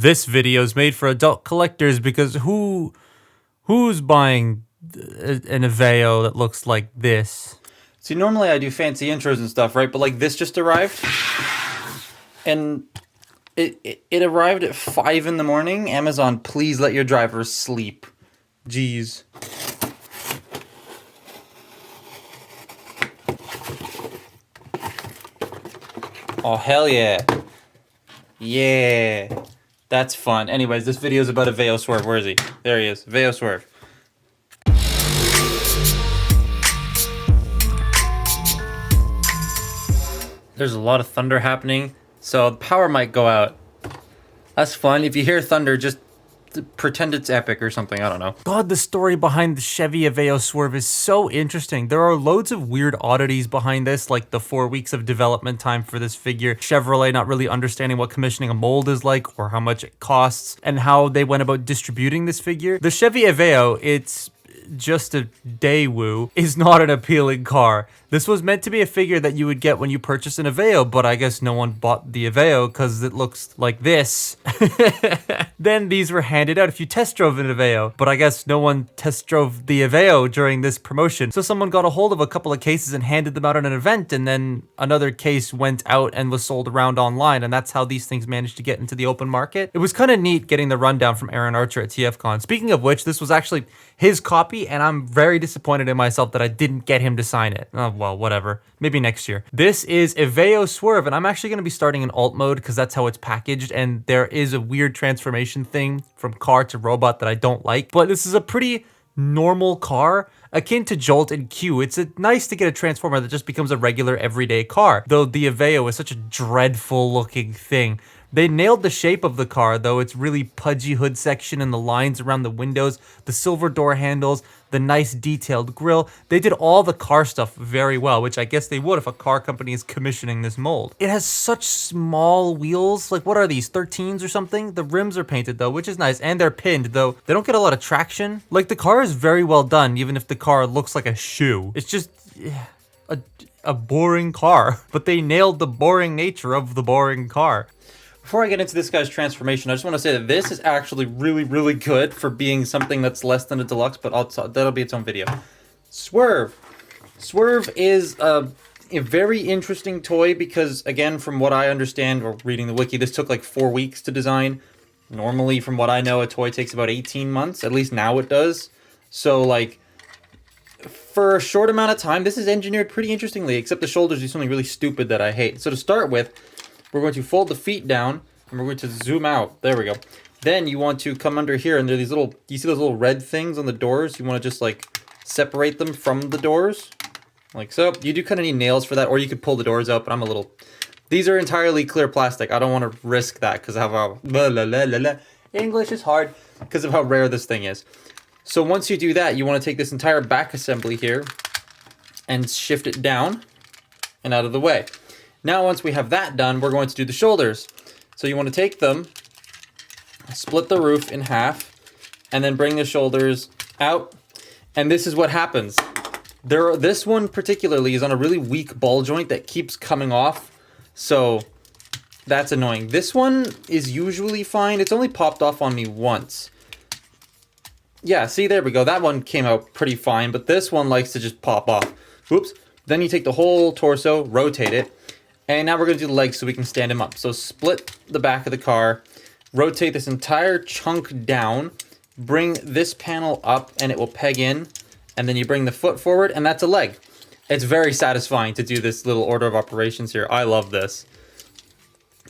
This video is made for adult collectors because who's buying an Aveo that looks like this? See, normally I do fancy intros and stuff, right? But like this just arrived, and it arrived at 5 in the morning. Amazon, please let your drivers sleep. Jeez. Oh, hell yeah. Yeah. That's fun. Anyways, this video is about Aveo Swerve. Where is he? There he is. Aveo Swerve. There's a lot of thunder happening, so the power might go out. That's fun. If you hear thunder, just pretend it's epic or something. I don't know. God, the story behind the Chevy Aveo Swerve is so interesting. There are loads of weird oddities behind this, like the 4 weeks of development time for this figure, Chevrolet not really understanding what commissioning a mold is like or how much it costs, and how they went about distributing this figure. The Chevy Aveo, it's just a Daewoo, is not an appealing car. This was meant to be a figure that you would get when you purchase an Aveo, but I guess no one bought the Aveo because it looks like this. Then these were handed out if you test drove an Aveo, but I guess no one test drove the Aveo during this promotion. So someone got a hold of a couple of cases and handed them out at an event, and then another case went out and was sold around online, and that's how these things managed to get into the open market. It was kind of neat getting the rundown from Aaron Archer at TFCon. Speaking of which, this was actually his copy, and I'm very disappointed in myself that I didn't get him to sign it. Oh, well, whatever. Maybe next year. This is Aveo Swerve, and I'm actually going to be starting in alt mode because that's how it's packaged, and there is a weird transformation thing from car to robot that I don't like. But this is a pretty normal car, akin to Jolt and Q. It's nice to get a transformer that just becomes a regular everyday car, though the Aveo is such a dreadful looking thing. They nailed the shape of the car, though. It's really pudgy hood section and the lines around the windows, the silver door handles, the nice detailed grille. They did all the car stuff very well, which I guess they would if a car company is commissioning this mold. It has such small wheels. Like, what are these, 13s or something? The rims are painted, though, which is nice, and they're pinned, though. They don't get a lot of traction. Like, the car is very well done, even if the car looks like a shoe. It's just a boring car, but they nailed the boring nature of the boring car. Before I get into this guy's transformation, I just want to say that this is actually really, really good for being something that's less than a deluxe, but that'll be its own video. Swerve. Swerve is a very interesting toy because, again, from what I understand, or reading the wiki, this took like 4 weeks to design. Normally, from what I know, a toy takes about 18 months. At least now it does. So, like, for a short amount of time, this is engineered pretty interestingly, except the shoulders do something really stupid that I hate. So to start with, we're going to fold the feet down, and we're going to zoom out. There we go. Then you want to come under here, and there are these little, you see those little red things on the doors? You want to just, like, separate them from the doors, like so. You do kind of need nails for that, or you could pull the doors out, but I'm a little... These are entirely clear plastic. I don't want to risk that because of how... English is hard because of how rare this thing is. So once you do that, you want to take this entire back assembly here and shift it down and out of the way. Now, once we have that done, we're going to do the shoulders. So you want to take them, split the roof in half, and then bring the shoulders out. And this is what happens. This one particularly is on a really weak ball joint that keeps coming off. So that's annoying. This one is usually fine. It's only popped off on me once. Yeah, see, there we go. That one came out pretty fine, but this one likes to just pop off. Whoops. Then you take the whole torso, rotate it. And now we're going to do the legs so we can stand him up. So split the back of the car, rotate this entire chunk down, bring this panel up, and it will peg in. And then you bring the foot forward, and that's a leg. It's very satisfying to do this little order of operations here. I love this.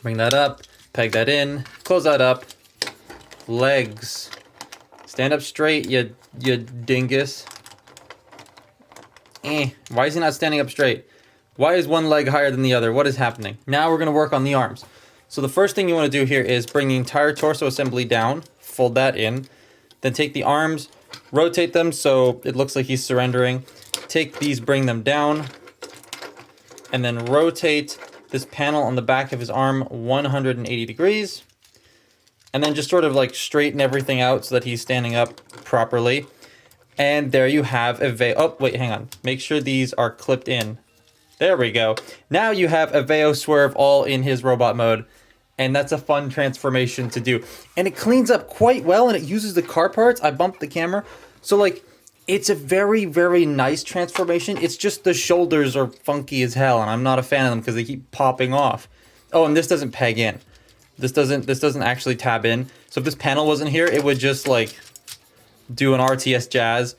Bring that up, peg that in, close that up. Legs. Stand up straight, you dingus. Why is he not standing up straight? Why is one leg higher than the other? What is happening? Now we're going to work on the arms. So the first thing you want to do here is bring the entire torso assembly down, fold that in, then take the arms, rotate them so it looks like he's surrendering. Take these, bring them down, and then rotate this panel on the back of his arm 180 degrees. And then just sort of like straighten everything out so that he's standing up properly. And there you have oh, wait, hang on. Make sure these are clipped in. There we go. Now you have Aveo Swerve all in his robot mode. And that's a fun transformation to do. And it cleans up quite well, and it uses the car parts. I bumped the camera. So, like, it's a very, very nice transformation. It's just the shoulders are funky as hell, and I'm not a fan of them because they keep popping off. Oh, and this doesn't peg in. This doesn't actually tab in. So if this panel wasn't here, it would just, like, do an RTS jazz.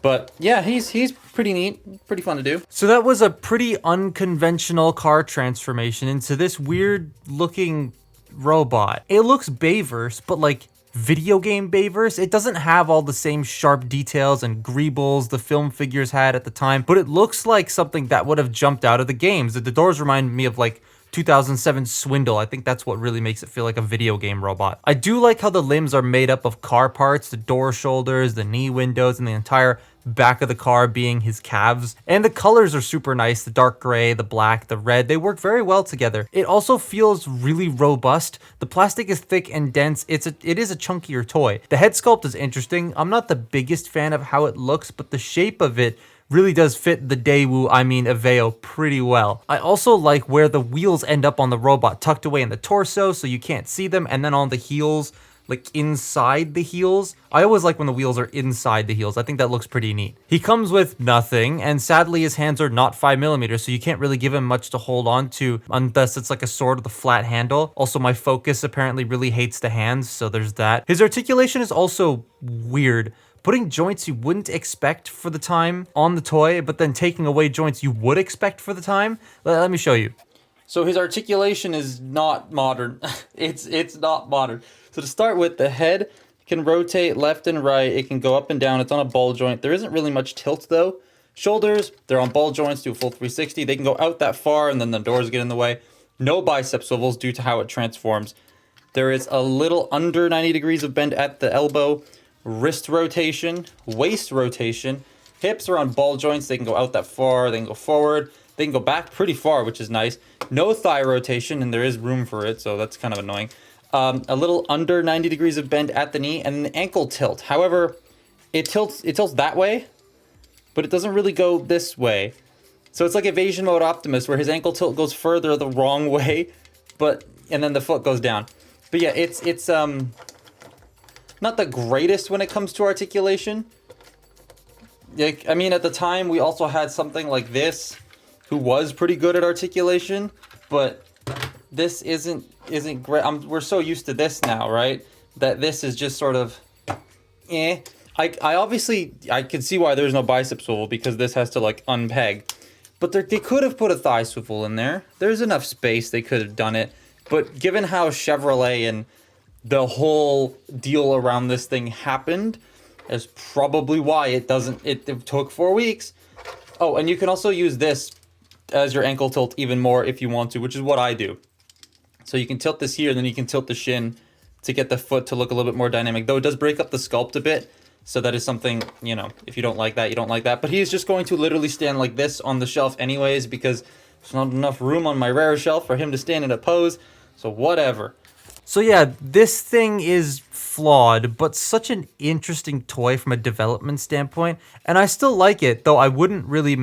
But yeah, he's pretty neat, pretty fun to do. So that was a pretty unconventional car transformation into this weird looking robot. It looks Bayverse, but like video game Bayverse. It doesn't have all the same sharp details and greebles the film figures had at the time, but it looks like something that would have jumped out of the games. The doors remind me of like 2007 Swindle. I think that's what really makes it feel like a video game robot. I do like how the limbs are made up of car parts, the door shoulders, the knee windows, and the entire back of the car being his calves. And the colors are super nice. The dark gray, the black, the red, they work very well together. It also feels really robust. The plastic is thick and dense. It is a chunkier toy. The head sculpt is interesting. I'm not the biggest fan of how it looks, but the shape of it really does fit the Daewoo, Aveo, pretty well. I also like where the wheels end up on the robot, tucked away in the torso so you can't see them, and then on the heels, like inside the heels. I always like when the wheels are inside the heels. I think that looks pretty neat. He comes with nothing, and sadly his hands are not 5mm, so you can't really give him much to hold on to unless it's like a sword with a flat handle. Also, my Focus apparently really hates the hands, so there's that. His articulation is also weird. Putting joints you wouldn't expect for the time on the toy, but then taking away joints you would expect for the time. Let me show you. So his articulation is not modern. It's not modern. So to start with, the head can rotate left and right. It can go up and down. It's on a ball joint. There isn't really much tilt though. Shoulders, they're on ball joints, do a full 360. They can go out that far and then the doors get in the way. No bicep swivels due to how it transforms. There is a little under 90 degrees of bend at the elbow. Wrist rotation, waist rotation, hips are on ball joints. They can go out that far, they can go forward, they can go back pretty far, which is nice. No thigh rotation, and there is room for it, so that's kind of annoying. A little under 90 degrees of bend at the knee, and an ankle tilt. However, it tilts that way, but it doesn't really go this way. So it's like Evasion Mode Optimus, where his ankle tilt goes further the wrong way, and then the foot goes down. But yeah, it's not the greatest when it comes to articulation. Like, I mean, at the time, we also had something like this, who was pretty good at articulation, but this isn't great. We're so used to this now, right? That this is just sort of, eh. I obviously, I can see why there's no bicep swivel, because this has to, like, unpeg. But they could have put a thigh swivel in there. There's enough space, they could have done it. But given how Chevrolet and the whole deal around this thing happened, is probably why it took 4 weeks. Oh, and you can also use this as your ankle tilt even more if you want to, which is what I do. So you can tilt this here, and then you can tilt the shin to get the foot to look a little bit more dynamic. Though it does break up the sculpt a bit, so that is something, you know, if you don't like that, you don't like that. But he's just going to literally stand like this on the shelf anyways, because there's not enough room on my rare shelf for him to stand in a pose, so whatever. So yeah, this thing is flawed, but such an interesting toy from a development standpoint, and I still like it, though I wouldn't really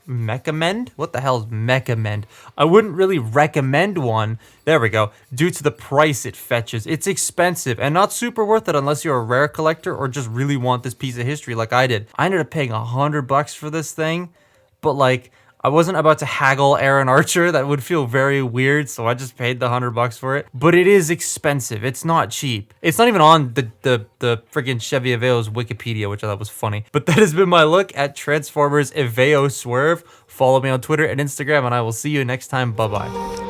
recommend? What the hell is recommend? I wouldn't really recommend one, there we go, due to the price it fetches. It's expensive, and not super worth it unless you're a rare collector or just really want this piece of history like I did. I ended up paying $100 for this thing, but like, I wasn't about to haggle Aaron Archer. That would feel very weird, so I just paid the $100 for it. But it is expensive. It's not cheap. It's not even on the freaking Chevy Aveo's Wikipedia, which I thought was funny. But that has been my look at Transformers Aveo Swerve. Follow me on Twitter and Instagram, and I will see you next time. Bye-bye.